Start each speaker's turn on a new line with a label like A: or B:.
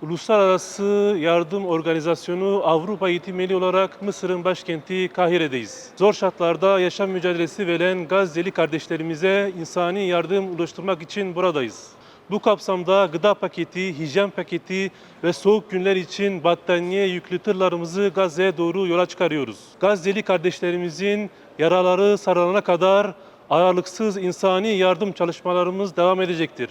A: Uluslararası Yardım Organizasyonu Avrupa Eğitimeli olarak Mısır'ın başkenti Kahire'deyiz. Zor şartlarda yaşam mücadelesi veren Gazze'li kardeşlerimize insani yardım ulaştırmak için buradayız. Bu kapsamda gıda paketi, hijyen paketi ve soğuk günler için battaniye yüklü tırlarımızı Gazze'ye doğru yola çıkarıyoruz. Gazze'li kardeşlerimizin yaraları sarılana kadar aralıksız insani yardım çalışmalarımız devam edecektir.